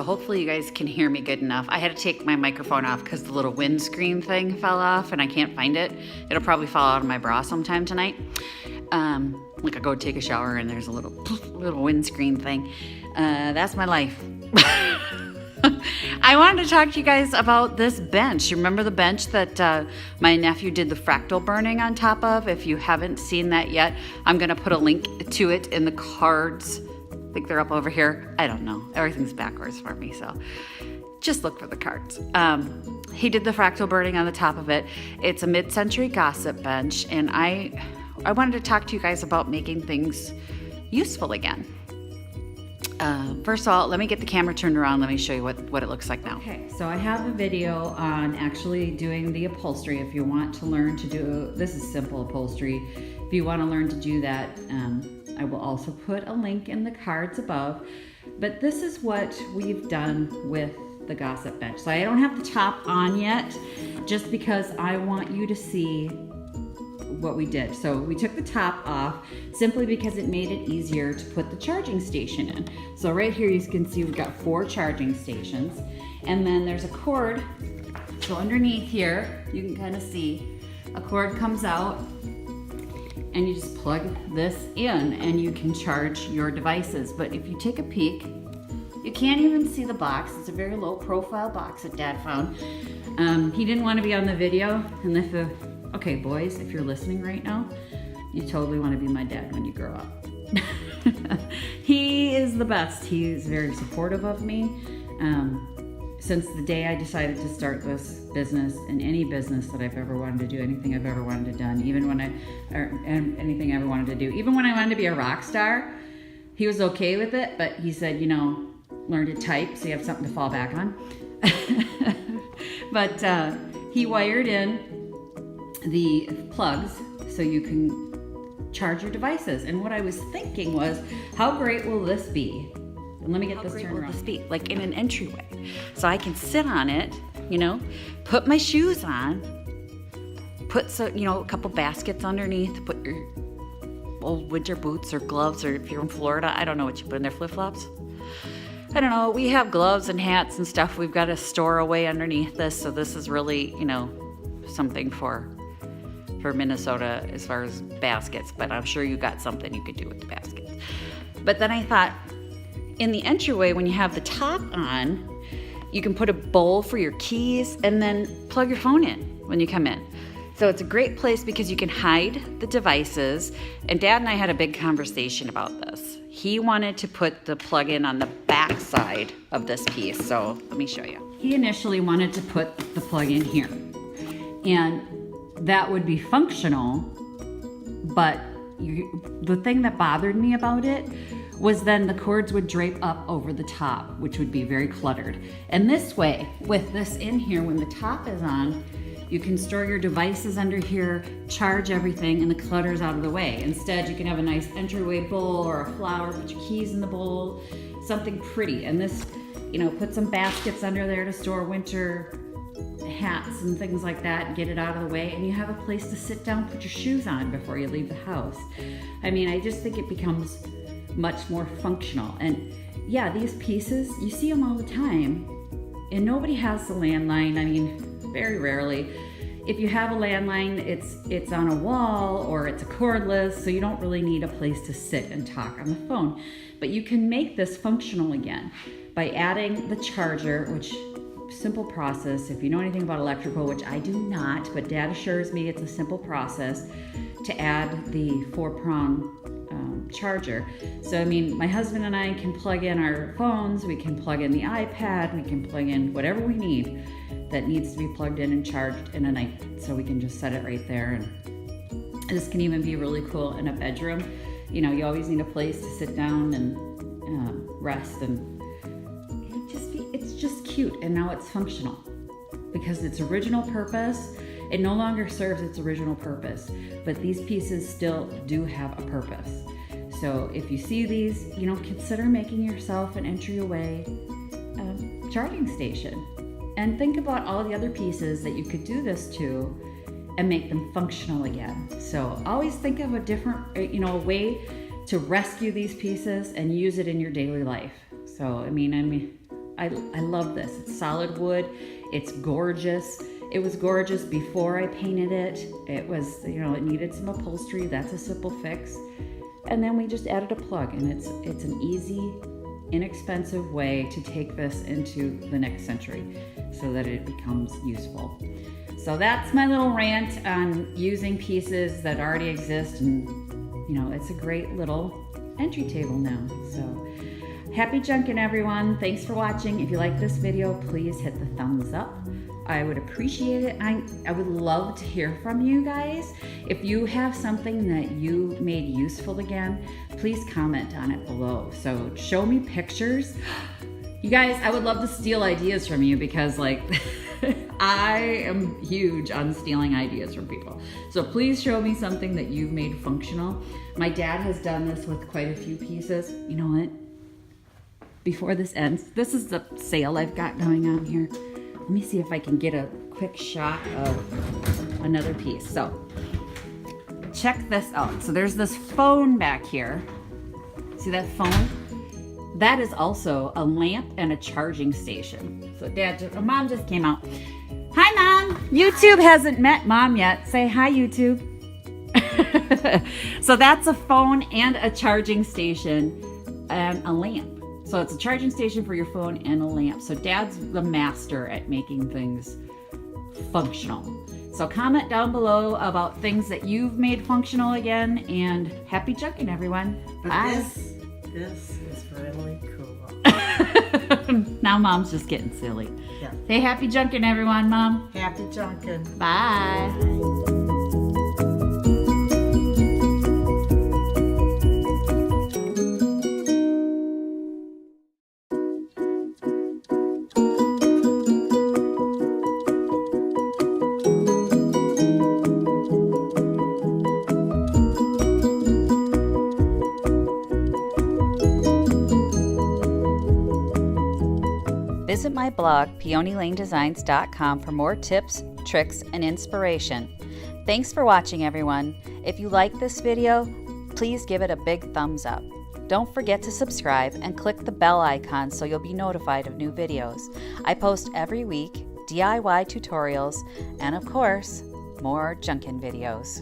so hopefully you guys can hear me good enough. I had to take my microphone off because the little windscreen thing fell off and I can't find it. It'll probably fall out of my bra sometime tonight. Like I go take a shower and there's a little windscreen thing. That's my life. I wanted to talk to you guys about this bench. You remember the bench that my nephew did the fractal burning on top of? If you haven't seen that yet, I'm going to put a link to it in the cards. I think they're up over here. I don't know. Everything's backwards for me, so just look for the cards. He did the fractal burning on the top of it. It's a mid-century gossip bench, and I wanted to talk to you guys about making things useful again. First of all, let me get the camera turned around. Let me show you what it looks like now. Okay, so I have a video on actually doing the upholstery. If you want to learn to do, this is simple upholstery. If you want to learn to do that, I will also put a link in the cards above. But this is what we've done with the gossip bench. So I don't have the top on yet, just because I want you to see what we did. So we took the top off simply because it made it easier to put the charging station in. So right here you can see we've got 4 charging stations, and then there's a cord. So underneath here you can kind of see a cord comes out, and you just plug this in and you can charge your devices. But if you take a peek, you can't even see the box. It's a very low profile box that Dad found. He didn't want to be on the video, and okay, boys, if you're listening right now, you totally want to be my dad when you grow up. He is the best. He is very supportive of me. Since the day I decided to start this business, and any business that I've ever wanted to do, anything I've ever wanted to done, anything I ever wanted to do, even when I wanted to be a rock star, he was okay with it, but he said, you know, learn to type so you have something to fall back on. But he wired in the plugs so you can charge your devices. And what I was thinking was, how great will this be? And let me get this turned around. How great will this be? Like in an entryway. So I can sit on it, you know, put my shoes on, put a couple baskets underneath, put your old winter boots or gloves, or if you're in Florida, I don't know what you put in there, flip-flops? I don't know. We have gloves and hats and stuff we've got to store away underneath this. So this is really, you know, something for Minnesota as far as baskets, but I'm sure you got something you could do with the baskets. But then I thought, in the entryway, when you have the top on, you can put a bowl for your keys and then plug your phone in when you come in. So it's a great place because you can hide the devices. And Dad and I had a big conversation about this. He wanted to put the plug-in on the back side of this piece. So let me show you. He initially wanted to put the plug-in here. And that would be functional, but the thing that bothered me about it was then the cords would drape up over the top, which would be very cluttered. And this way, with this in here, when the top is on, you can store your devices under here, charge everything, and the clutter's out of the way. Instead, you can have a nice entryway bowl or a flower, put your keys in the bowl, something pretty. And this, you know, put some baskets under there to store winter hats and things like that, get it out of the way, and you have a place to sit down, put your shoes on before you leave the house. I mean, I just think it becomes much more functional. And yeah, these pieces, you see them all the time, and nobody has the landline. I mean, very rarely. If you have a landline, it's on a wall or it's a cordless, so you don't really need a place to sit and talk on the phone. But you can make this functional again by adding the charger, which simple process. If you know anything about electrical, which I do not, but Dad assures me it's a simple process to add the 4-prong charger. So I mean, my husband and I can plug in our phones, we can plug in the iPad, we can plug in whatever we need that needs to be plugged in and charged in a night. So we can just set it right there. And this can even be really cool in a bedroom. You know, you always need a place to sit down and rest, and it's just cute. And now it's functional because its original purpose, it no longer serves its original purpose, but these pieces still do have a purpose. So if you see these, you know, consider making yourself an entryway charging station, and think about all the other pieces that you could do this to and make them functional again. So always think of a different, a way to rescue these pieces and use it in your daily life. So, I mean, I love this. It's solid wood. It's gorgeous. It was gorgeous before I painted it. It was, you know, it needed some upholstery. That's a simple fix. And then we just added a plug, and it's an easy, inexpensive way to take this into the next century so that it becomes useful. So that's my little rant on using pieces that already exist, and you know, it's a great little entry table now. So happy junking, everyone. Thanks for watching. If you like this video, please hit the thumbs up. I would appreciate it. I would love to hear from you guys. If you have something that you made useful again, please comment on it below. So show me pictures. You guys, I would love to steal ideas from you because like, I am huge on stealing ideas from people. So please show me something that you've made functional. My dad has done this with quite a few pieces. You know what? Before this ends, this is the sale I've got going on here. Let me see if I can get a quick shot of another piece. So check this out. So there's this phone back here. See that phone? That is also a lamp and a charging station. So Mom just came out. Hi, Mom. YouTube hasn't met Mom yet. Say hi, YouTube. So that's a phone and a charging station and a lamp. So it's a charging station for your phone and a lamp. So Dad's the master at making things functional. So comment down below about things that you've made functional again, and happy junking, everyone. But bye. This is really cool. Now Mom's just getting silly. Yeah. Say happy junking, everyone, Mom. Happy junking. Bye. Visit my blog, peonylanedesigns.com, for more tips, tricks, and inspiration. Thanks for watching, everyone. If you like this video, please give it a big thumbs up. Don't forget to subscribe and click the bell icon so you'll be notified of new videos. I post every week DIY tutorials and, of course, more junkin' videos.